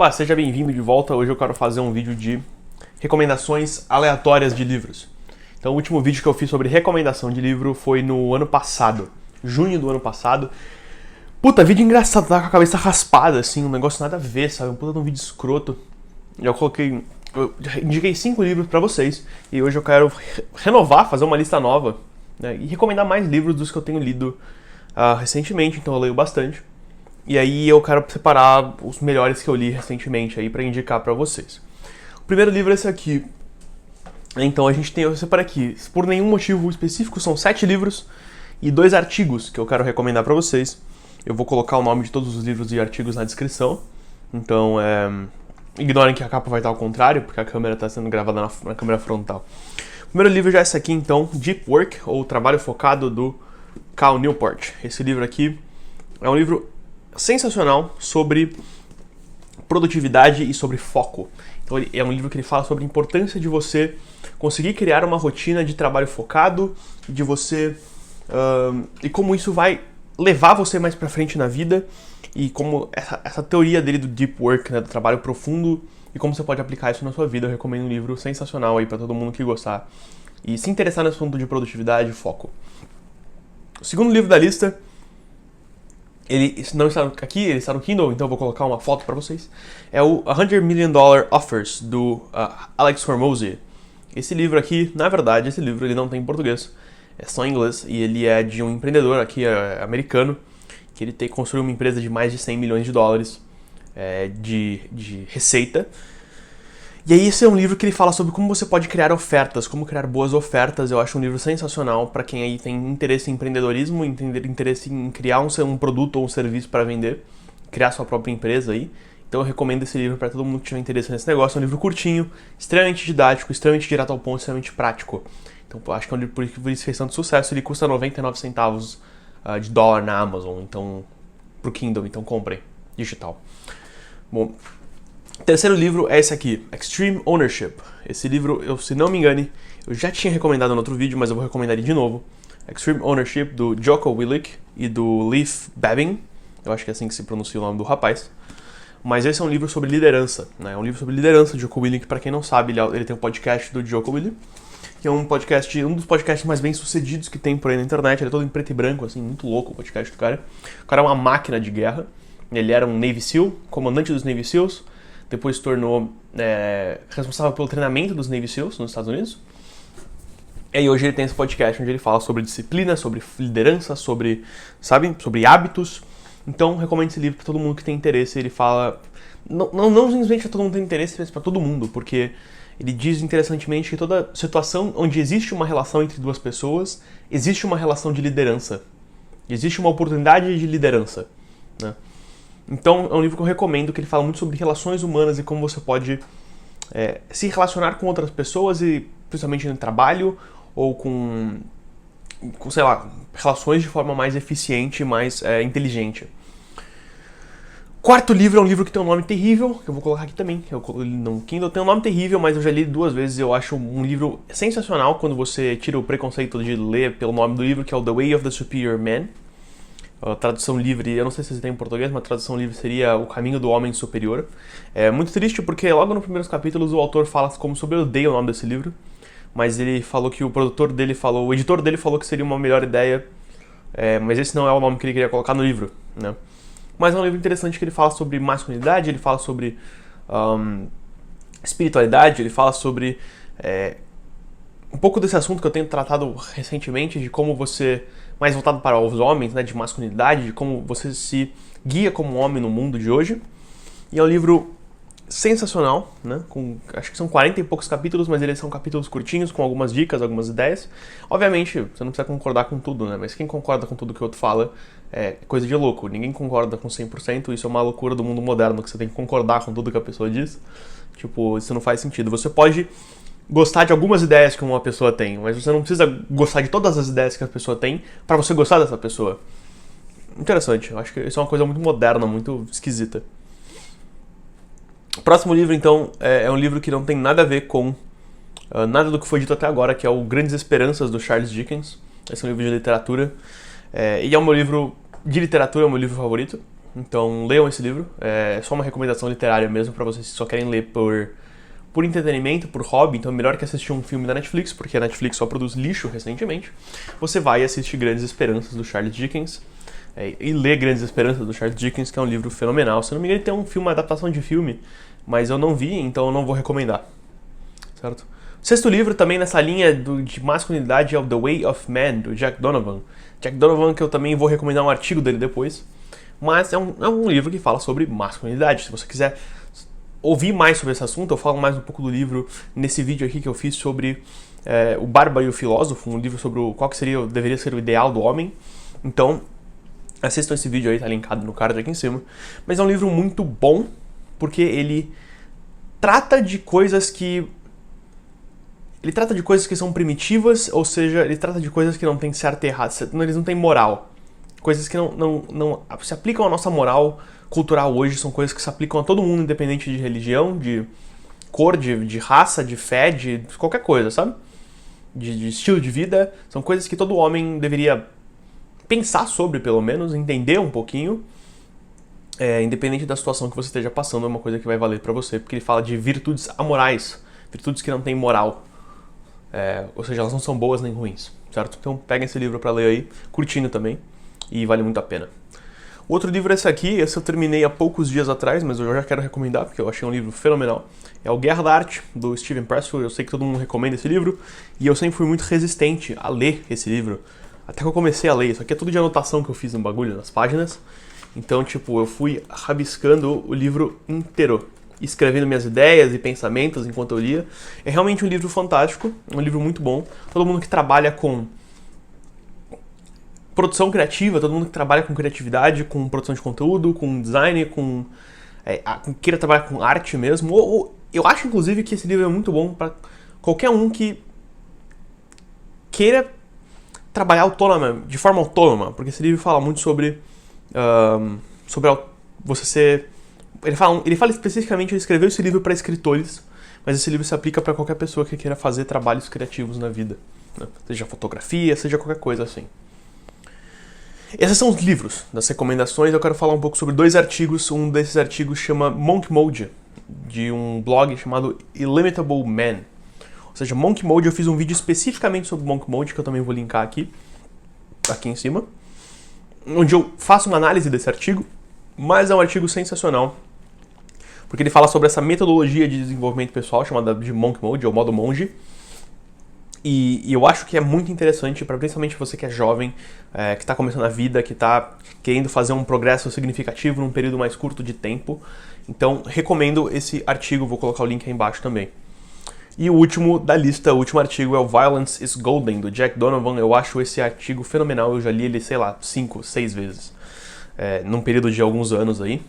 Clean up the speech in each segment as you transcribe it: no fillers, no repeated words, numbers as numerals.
Opa, seja bem-vindo de volta. Hoje eu quero fazer um vídeo de recomendações aleatórias de livros. Então o último vídeo que eu fiz sobre recomendação de livro foi no ano passado, junho do ano passado. Puta, vídeo engraçado, tava com a cabeça raspada, assim, um negócio nada a ver, sabe? Um puta de um vídeo escroto. Eu indiquei 5 livros pra vocês e hoje eu quero renovar, fazer uma lista nova, né, e recomendar mais livros dos que eu tenho lido recentemente, então eu leio bastante. E aí eu quero separar os melhores que eu li recentemente aí para indicar para vocês. O primeiro livro é esse aqui. Então eu separei aqui, por nenhum motivo específico, são 7 livros e 2 artigos que eu quero recomendar para vocês. Eu vou colocar o nome de todos os livros e artigos na descrição. Então, ignorem que a capa vai estar ao contrário, porque a câmera está sendo gravada na câmera frontal. O primeiro livro já é esse aqui, então, Deep Work, ou Trabalho Focado, do Cal Newport. Esse livro aqui é um livro sensacional sobre produtividade e sobre foco. Então é um livro que ele fala sobre a importância de você conseguir criar uma rotina de trabalho focado, de você e como isso vai levar você mais pra frente na vida, e como essa teoria dele do deep work, né, do trabalho profundo, e como você pode aplicar isso na sua vida. Eu recomendo um livro sensacional aí para todo mundo que gostar e se interessar nesse assunto de produtividade e foco. O segundo livro da lista, ele não está aqui, ele está no Kindle, então eu vou colocar uma foto para vocês. É o $100 Million Offers, do Alex Hormozi. Esse livro aqui, na verdade, ele não tem em português, é só em inglês, e ele é de um empreendedor aqui americano, que ele construiu uma empresa de mais de $100 milhões de receita. E aí esse é um livro que ele fala sobre como você pode criar ofertas, como criar boas ofertas. Eu acho um livro sensacional para quem aí tem interesse em empreendedorismo, interesse em criar um produto ou um serviço para vender, criar sua própria empresa aí. Então eu recomendo esse livro para todo mundo que tiver interesse nesse negócio. É um livro curtinho, extremamente didático, extremamente direto ao ponto, extremamente prático. Então eu acho que é um livro por isso fez tanto sucesso. Ele custa 99 centavos de dólar na Amazon, então pro Kindle, então comprem, digital. Bom, o terceiro livro é esse aqui, Extreme Ownership. Esse livro, se não me engane, eu já tinha recomendado no outro vídeo, mas eu vou recomendar ele de novo. Extreme Ownership, do Jocko Willink e do Leif Babin. Eu acho que é assim que se pronuncia o nome do rapaz. Mas esse é um livro sobre liderança, né? É um livro sobre liderança. Jocko Willink, para quem não sabe, ele tem um podcast do Jocko Willink, que é um dos podcasts mais bem sucedidos que tem por aí na internet. Ele é todo em preto e branco, assim, muito louco o podcast do cara. O cara é uma máquina de guerra. Ele era um Navy SEAL, comandante dos Navy SEALs. Depois se tornou responsável pelo treinamento dos Navy SEALs nos Estados Unidos. E aí hoje ele tem esse podcast onde ele fala sobre disciplina, sobre liderança, sobre hábitos. Então recomendo esse livro para todo mundo que tem interesse. Ele fala, não simplesmente para todo mundo que tem interesse, mas para todo mundo, porque ele diz interessantemente que toda situação onde existe uma relação entre duas pessoas, existe uma relação de liderança. Existe uma oportunidade de liderança, né? Então é um livro que eu recomendo, que ele fala muito sobre relações humanas e como você pode se relacionar com outras pessoas, e principalmente no trabalho ou com sei lá, relações de forma mais eficiente e mais inteligente. Quarto livro é um livro que tem um nome terrível, que eu vou colocar aqui também. No Kindle tem um nome terrível, mas eu já li 2 vezes. Eu acho um livro sensacional quando você tira o preconceito de ler pelo nome do livro, que é o The Way of the Superior Man. A tradução livre, eu não sei se tem em português, mas a tradução livre seria O Caminho do Homem Superior. É muito triste porque logo nos primeiros capítulos o autor fala como sobre eu odeio o nome desse livro, mas ele falou que o editor dele falou que seria uma melhor ideia, mas esse não é o nome que ele queria colocar no livro, né? Mas é um livro interessante que ele fala sobre masculinidade, ele fala sobre espiritualidade, ele fala sobre um pouco desse assunto que eu tenho tratado recentemente, de como você, mais voltado para os homens, né, de masculinidade, de como você se guia como homem no mundo de hoje. E é um livro sensacional, né, acho que são 40 e poucos capítulos, mas eles são capítulos curtinhos, com algumas dicas, algumas ideias. Obviamente, você não precisa concordar com tudo, né, mas quem concorda com tudo que o outro fala é coisa de louco. Ninguém concorda com 100%, isso é uma loucura do mundo moderno, que você tem que concordar com tudo que a pessoa diz. Tipo, isso não faz sentido. Você pode gostar de algumas ideias que uma pessoa tem, mas você não precisa gostar de todas as ideias que a pessoa tem para você gostar dessa pessoa. Interessante, eu acho que isso é uma coisa muito moderna, muito esquisita. O próximo livro, então, é um livro que não tem nada a ver com nada do que foi dito até agora, que é o Grandes Esperanças, do Charles Dickens. Esse é um livro de literatura. E é o meu livro de literatura, é o meu livro favorito. Então leiam esse livro, é só uma recomendação literária mesmo para vocês que só querem ler por entretenimento, por hobby, então é melhor que assistir um filme da Netflix, porque a Netflix só produz lixo recentemente. Você vai assistir Grandes Esperanças do Charles Dickens, e ler Grandes Esperanças do Charles Dickens, que é um livro fenomenal. Se não me engano, ele tem um filme, uma adaptação de filme, mas eu não vi, então eu não vou recomendar, certo? O sexto livro, também nessa linha de masculinidade, é o The Way of Man, do Jack Donovan. Jack Donovan, que eu também vou recomendar um artigo dele depois, mas é um livro que fala sobre masculinidade. Se você quiser ouvir mais sobre esse assunto, eu falo mais um pouco do livro nesse vídeo aqui que eu fiz sobre O Bárbaro e o Filósofo, um livro sobre qual que deveria ser o ideal do homem. Então, assistam esse vídeo aí, tá linkado no card aqui em cima. Mas é um livro muito bom, porque ele trata de coisas que são primitivas, ou seja, ele trata de coisas que não tem certo e errado, eles não têm moral. Coisas que não se aplicam à nossa moral cultural hoje, são coisas que se aplicam a todo mundo, independente de religião, de cor, de raça, de fé, de qualquer coisa, sabe? De estilo de vida. São coisas que todo homem deveria pensar sobre, pelo menos, entender um pouquinho, independente da situação que você esteja passando, é uma coisa que vai valer pra você, porque ele fala de virtudes amorais, virtudes que não têm moral. Ou seja, elas não são boas nem ruins, certo? Então peguem esse livro pra ler aí, curtindo também, e vale muito a pena. O outro livro é esse aqui, esse eu terminei há poucos dias atrás, mas eu já quero recomendar, porque eu achei um livro fenomenal. É o Guerra da Arte, do Steven Pressfield. Eu sei que todo mundo recomenda esse livro, e eu sempre fui muito resistente a ler esse livro, até que eu comecei a ler. Isso aqui é tudo de anotação que eu fiz no bagulho, nas páginas. Então, tipo, eu fui rabiscando o livro inteiro, escrevendo minhas ideias e pensamentos enquanto eu lia. É realmente um livro fantástico, um livro muito bom. Todo mundo que trabalha com produção criativa, todo mundo que trabalha com criatividade, com produção de conteúdo, com design, queira trabalhar com arte mesmo. Eu acho, inclusive, que esse livro é muito bom para qualquer um que queira trabalhar de forma autônoma, porque esse livro fala muito sobre você ser... Ele fala especificamente, ele escreveu esse livro para escritores, mas esse livro se aplica para qualquer pessoa que queira fazer trabalhos criativos na vida, né? Seja fotografia, seja qualquer coisa assim. Esses são os livros das recomendações. Eu quero falar um pouco sobre 2 artigos. Um desses artigos chama Monk Mode, de um blog chamado Illimitable Man. Ou seja, Monk Mode, eu fiz um vídeo especificamente sobre Monk Mode, que eu também vou linkar aqui em cima, onde eu faço uma análise desse artigo, mas é um artigo sensacional, porque ele fala sobre essa metodologia de desenvolvimento pessoal chamada de Monk Mode, ou modo monge. E eu acho que é muito interessante, principalmente você que é jovem, que está começando a vida, que está querendo fazer um progresso significativo num período mais curto de tempo. Então, recomendo esse artigo, vou colocar o link aí embaixo também. E o último da lista, o último artigo é o Violence is Golden, do Jack Donovan. Eu acho esse artigo fenomenal, eu já li ele, sei lá, 5, 6 vezes, num período de alguns anos aí.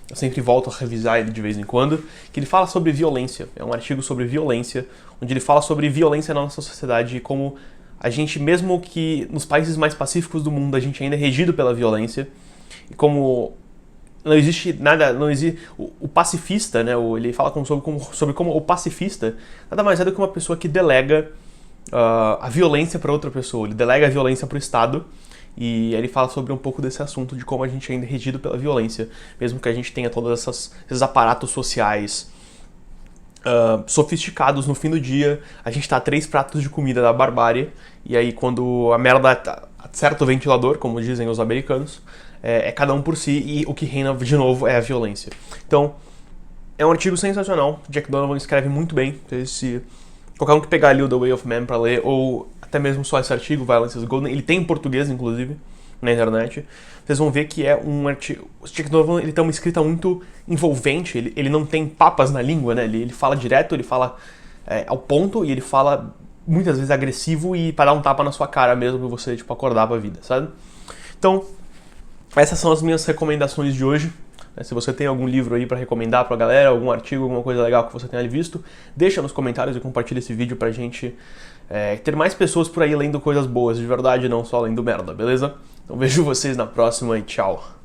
Eu sempre volto a revisar ele de vez em quando, que ele fala sobre violência. É um artigo sobre violência, onde ele fala sobre violência na nossa sociedade e como a gente, mesmo que nos países mais pacíficos do mundo, a gente ainda é regido pela violência. E como não existe nada, o pacifista, né? Ele fala sobre como o pacifista nada mais é do que uma pessoa que delega a violência para outra pessoa. Ele delega a violência para o Estado. E ele fala sobre um pouco desse assunto de como a gente ainda é regido pela violência, mesmo que a gente tenha todos esses aparatos sociais sofisticados. No fim do dia, a gente tá a 3 pratos de comida da barbárie, e aí quando a merda acerta o ventilador, como dizem os americanos, é cada um por si, e o que reina de novo é a violência. Então, é um artigo sensacional. Jack Donovan escreve muito bem. Se qualquer um que pegar ali o The Way of Man pra ler, ou até mesmo só esse artigo, Violence is Golden, ele tem em português, inclusive, na internet, vocês vão ver que é um artigo... O Jack Donovan, ele tem uma escrita muito envolvente, ele não tem papas na língua, né? Ele fala direto, ele fala ao ponto, e ele fala muitas vezes agressivo e para dar um tapa na sua cara mesmo, pra você, tipo, acordar pra vida, sabe? Então, essas são as minhas recomendações de hoje. Se você tem algum livro aí pra recomendar pra galera, algum artigo, alguma coisa legal que você tenha visto, deixa nos comentários e compartilha esse vídeo pra gente ter mais pessoas por aí lendo coisas boas, de verdade, não só lendo merda, beleza? Então vejo vocês na próxima e tchau!